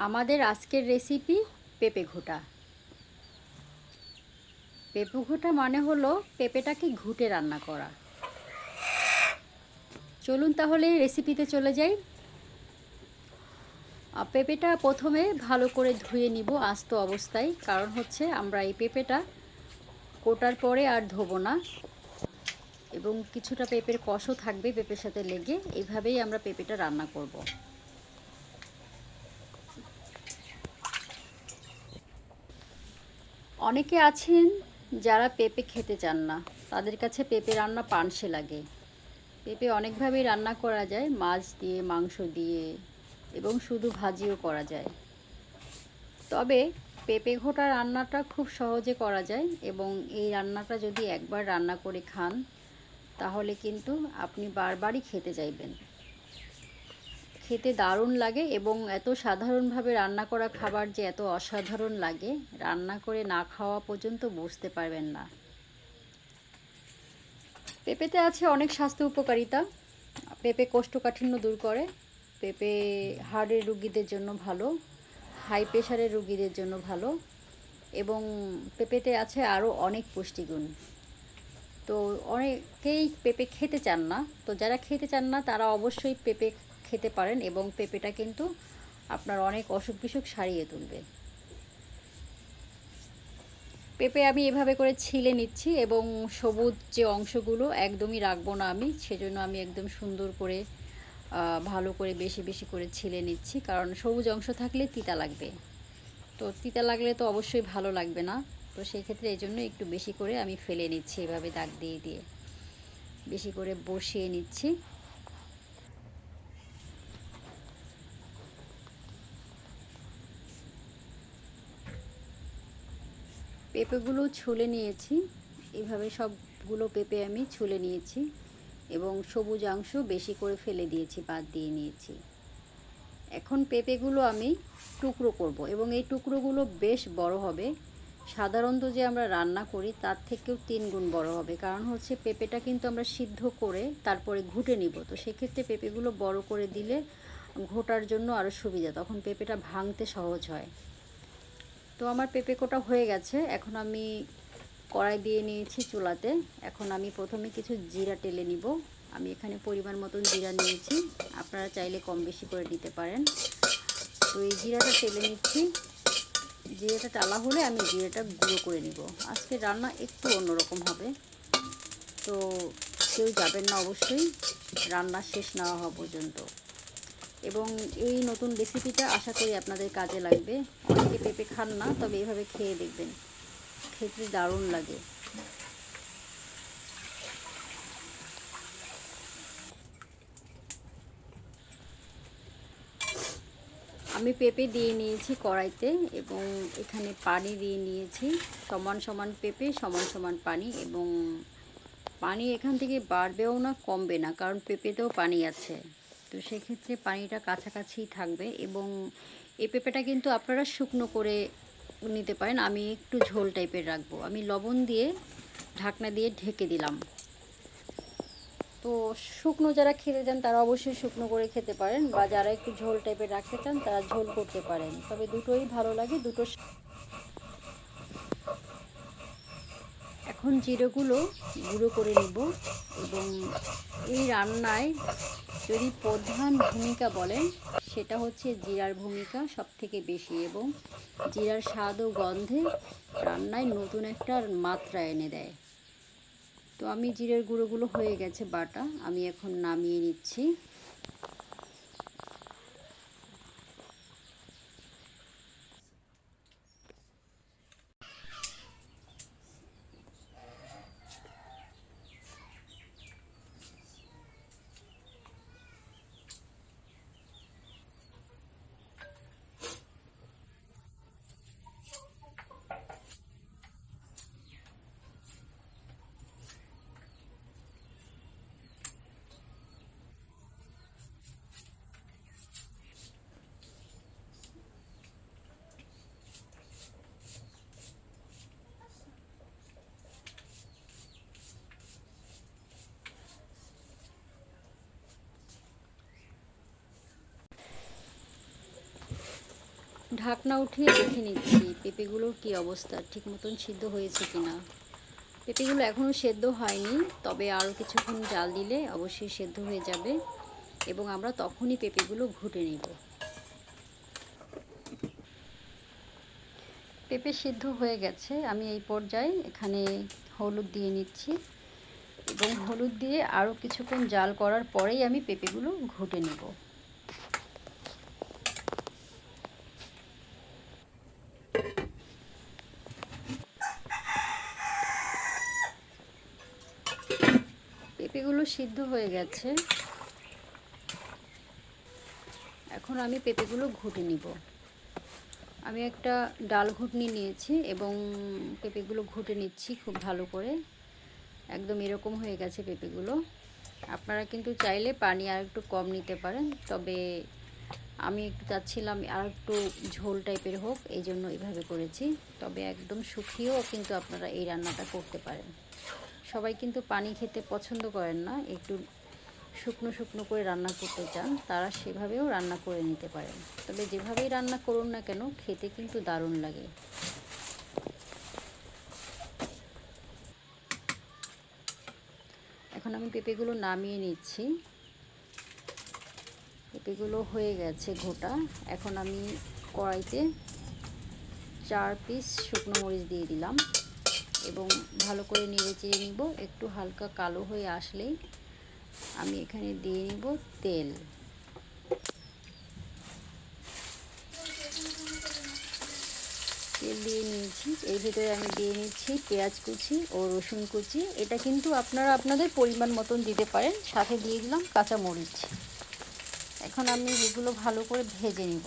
আমাদের আজকের রেসিপি পেঁপে ঘোটা। পেঁপে ঘোটা মানে হলো পেঁপেটাকে ঘুটে রান্না করা। চলুন তাহলে রেসিপিতে চলে যাই। পেঁপেটা প্রথমে ভালো করে ধুয়ে নিব আস্ত অবস্থায়, কারণ হচ্ছে আমরা এই পেঁপেটা কোটার পরে আর ধোবো না, এবং কিছুটা পেঁপের কষও থাকবে পেঁপের সাথে লেগে। এইভাবেই আমরা পেঁপেটা রান্না করব। অনেকে আছেন যারা পেঁপে খেতে চান না, তাদের কাছে পেঁপে রান্না পানসে লাগে। পেঁপে অনেকভাবেই রান্না করা যায়, মাছ দিয়ে, মাংস দিয়ে, এবং শুধু ভাজিও করা যায়। তবে পেঁপে ঘোটা রান্নাটা খুব সহজে করা যায়, এবং এই রান্নাটা যদি একবার রান্না করে খান তাহলে কিন্তু আপনি বারবারই খেতে চাইবেন। খেতে দারুণ লাগে, এবং এত সাধারণভাবে রান্না করা খাবার যে এত অসাধারণ লাগে, রান্না করে না খাওয়া পর্যন্ত বুঝতে পারবেন না। পেঁপেতে আছে অনেক স্বাস্থ্য উপকারিতা। পেঁপে কোষ্ঠকাঠিন্য দূর করে। পেঁপে হার্টের রুগীদের জন্য ভালো, হাই প্রেশারের রুগীদের জন্য ভালো, এবং পেঁপেতে আছে আরও অনেক পুষ্টিগুণ। তো অনেকেই পেঁপে খেতে চান না, তো যারা খেতে চান না তারা অবশ্যই পেঁপে খেতে পারেন, এবং পেঁপেটা কিন্তু আপনার অনেক অসুখ বিসুখ সারিয়ে তুলবে। পেঁপে আমি এভাবে করে ছিলে নিচ্ছি, এবং সবুজ যে অংশগুলো একদমই রাখবো না আমি, সেজন্য আমি একদম সুন্দর করে ভালো করে বেশি বেশি করে ছিলে নিচ্ছি, কারণ সবুজ অংশ থাকলে তিতা লাগবে। তো তিতা লাগলে তো অবশ্যই ভালো লাগবে না। তো সেই ক্ষেত্রে এই জন্য একটু বেশি করে আমি ফেলে নিচ্ছি, এভাবে দাগ দিয়ে দিয়ে বেশি করে বসিয়ে নিচ্ছি। পেঁপেগুলো ছুলে নিয়েছি, এইভাবে সবগুলো পেঁপে আমি ছুলে নিয়েছি, এবং সবুজ অংশ বেশি করে ফেলে দিয়েছি, বাদ দিয়ে নিয়েছি। এখন পেঁপেগুলো আমি টুকরো করব, এবং এই টুকরোগুলো বেশ বড় হবে। সাধারণত যে আমরা রান্না করি তার থেকেও 3 গুণ বড় হবে, কারণ হচ্ছে পেঁপেটা কিন্তু আমরা সিদ্ধ করে তারপরে ঘুটে নিব। তো সেক্ষেত্রে পেঁপেগুলো বড় করে দিলে ঘোটার জন্য আরও সুবিধা, তখন পেঁপেটা ভাঙতে সহজ হয়। তো আমার পেঁপে কোটা হয়ে গেছে। এখন আমি কড়াই দিয়ে নিয়েছি চুলাতে। এখন আমি প্রথমে কিছু জিরা টেলে নিব। আমি এখানে পরিমাণ মতন জিরা নিয়েছি, আপনারা চাইলে কম বেশি করে নিতে পারেন। তো এই জিরাটা টেলে নিচ্ছি। জিরাটা টালা হলে আমি জিরাটা গুঁড়ো করে নিব। আজকে রান্না একটু অন্যরকম হবে, তো কেউ যাবেন না অবশ্যই রান্না শেষ না হওয়া পর্যন্ত। এবং এই নতুন রেসিপিটা আশা করি আপনাদের কাজে লাগবে। অনেকে পেঁপে খান না, তবে এইভাবে খেয়ে দেখবেন, খেতে দারুণ লাগে। আমি পেঁপে দিয়ে নিয়েছি কড়াইতে, এবং এখানে পানি দিয়ে নিয়েছি। সমান সমান পেঁপে, সমান সমান পানি, এবং পানি এখান থেকে বাড়বেও না কমবে না, কারণ পেঁপেতেও পানি আছে। তো সেক্ষেত্রে পানিটা কাছাকাছি থাকবে, এবং এই পেঁপেটা কিন্তু আপনারা শুকনো করে নিতে পারেন। আমি একটু ঝোল টাইপের রাখবো। আমি লবণ দিয়ে ঢাকনা দিয়ে ঢেকে দিলাম। তো শুকনো যারা খেতে চান তারা অবশ্যই শুকনো করে খেতে পারেন, বা যারা একটু ঝোল টাইপের রাখতে চান তারা ঝোল করতে পারেন। তবে দুটোই ভালো লাগে, দুটো। এখন জিরেগুলো গুঁড়ো করে নিব, এবং এই রান্নায় যদি প্রধান ভূমিকা বলেন সেটা হচ্ছে জিরার ভূমিকা সবথেকে বেশি, এবং জিরার স্বাদ ও গন্ধে রান্নায় নতুন একটা মাত্রা এনে দেয়। তো আমি জিরের গুঁড়োগুলো হয়ে গেছে বাটা, আমি এখন নামিয়ে নিচ্ছি। ঢাকনা উঠিয়ে দেখে নিচ্ছি পেঁপেগুলোর কী অবস্থা, ঠিক মতন সিদ্ধ হয়েছে কিনা। পেঁপেগুলো এখনও সেদ্ধ হয়নি, তবে আরও কিছুক্ষণ জাল দিলে অবশ্যই সেদ্ধ হয়ে যাবে এবং আমরা তখনই পেঁপেগুলো ঘুটে নেব। পেঁপে সিদ্ধ হয়ে গেছে, আমি এই পর্যায়ে এখানে হলুদ দিয়ে নিচ্ছি এবং হলুদ দিয়ে আরও কিছুক্ষণ জাল করার পরেই আমি পেঁপেগুলো ঘুটে নেব। পেঁপেগুলো সিদ্ধ হয়ে গেছে, এখন আমি পেঁপেগুলো ঘুটে নিব। আমি একটা ডাল ঘুটনি নিয়েছি এবং পেঁপেগুলো ঘুটে নিচ্ছি খুব ভালো করে। একদম এরকম হয়ে গেছে পেঁপেগুলো। আপনারা কিন্তু চাইলে পানি আর একটু কম নিতে পারেন, তবে আমি একটু চাচ্ছিলাম আর একটু ঝোল টাইপের হোক, এই জন্য এইভাবে করেছি। তবে একদম শুকিয়েও কিন্তু আপনারা এই রান্নাটা করতে পারেন। সবাই কিন্তু পানি খেতে পছন্দ করেন না, একটু শুকনো শুকনো করে রান্না করতে চান, তারা সেভাবেও রান্না করে নিতে পারেন। তবে যেভাবেই রান্না করুন না কেন, খেতে কিন্তু দারুণ লাগে। এখন আমি পেঁপেগুলো নামিয়ে নিচ্ছি। পেঁপেগুলো হয়ে গেছে ঘোটা। এখন আমি কড়াইতে 4 পিস শুকনো মরিচ দিয়ে দিলাম এবং ভালো করে নেড়ে চেড়ে নিব। একটু হালকা কালো হয়ে আসলেই আমি এখানে দিয়ে নিব তেল। তেল দিয়ে নিয়েছি, এর ভিতরে আমি দিয়ে নিচ্ছি পেঁয়াজ কুচি ও রসুন কুচি। এটা কিন্তু আপনারা আপনাদের পরিমাণ মতন দিতে পারেন। সাথে দিয়ে দিলাম কাঁচা মরিচ। এখন আমি এগুলো ভালো করে ভেজে নিব,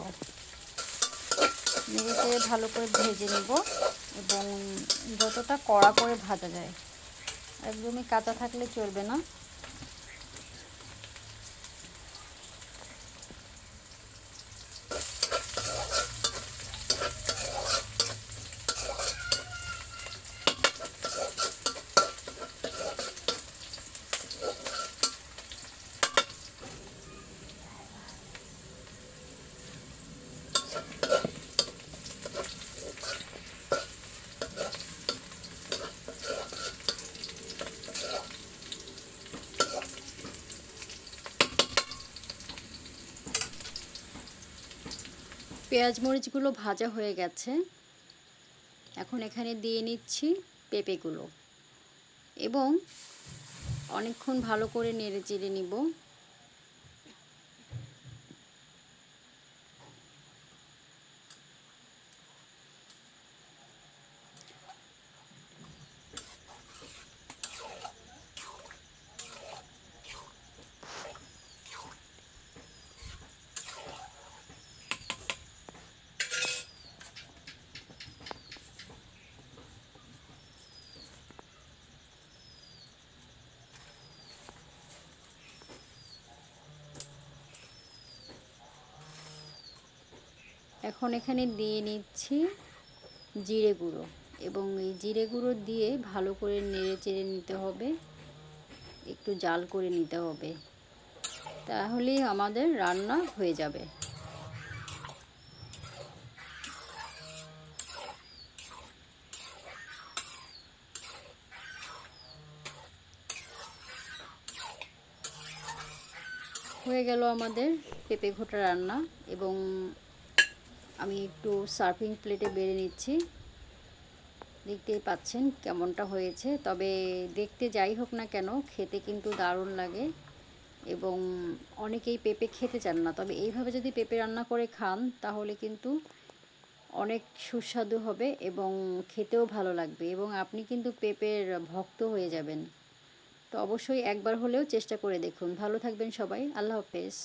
নেড়ে ভালো করে ভেজে নিব এবং যতটা কড়া করে ভাজা যায়, একদমই কাঁচা থাকলে চলবে না। পেঁয়াজ মরিচগুলো ভাজা হয়ে গেছে, এখন এখানে দিয়ে নিচ্ছি পেঁপেগুলো এবং অনেকক্ষণ ভালো করে নেড়ে চেড়ে নিব। এখন এখানে দিয়ে নিচ্ছি জিরে গুঁড়ো এবং এই জিরে গুঁড়ো দিয়ে ভালো করে নেড়ে চেড়ে নিতে হবে, একটু জাল করে নিতে হবে, তাহলেই আমাদের রান্না হয়ে যাবে। হয়ে গেল আমাদের পেঁপে ঘোটা রান্না এবং আমি একটু সার্ভিং প্লেটে বেড়ে নিচ্ছি। দেখতেই পাচ্ছেন কেমনটা হয়েছে, তবে দেখতে যাই হোক না কেন খেতে কিন্তু দারুণ লাগে এবং অনেকেই পেঁপে খেতে চান না, তবে এইভাবে যদি পেঁপে রান্না করে খান তাহলে কিন্তু অনেক সুস্বাদু হবে এবং খেতেও ভালো লাগবে এবং আপনি কিন্তু পেঁপের ভক্ত হয়ে যাবেন। তো অবশ্যই একবার হলেও চেষ্টা করে দেখুন। ভালো থাকবেন সবাই, আল্লাহ হাফেজ।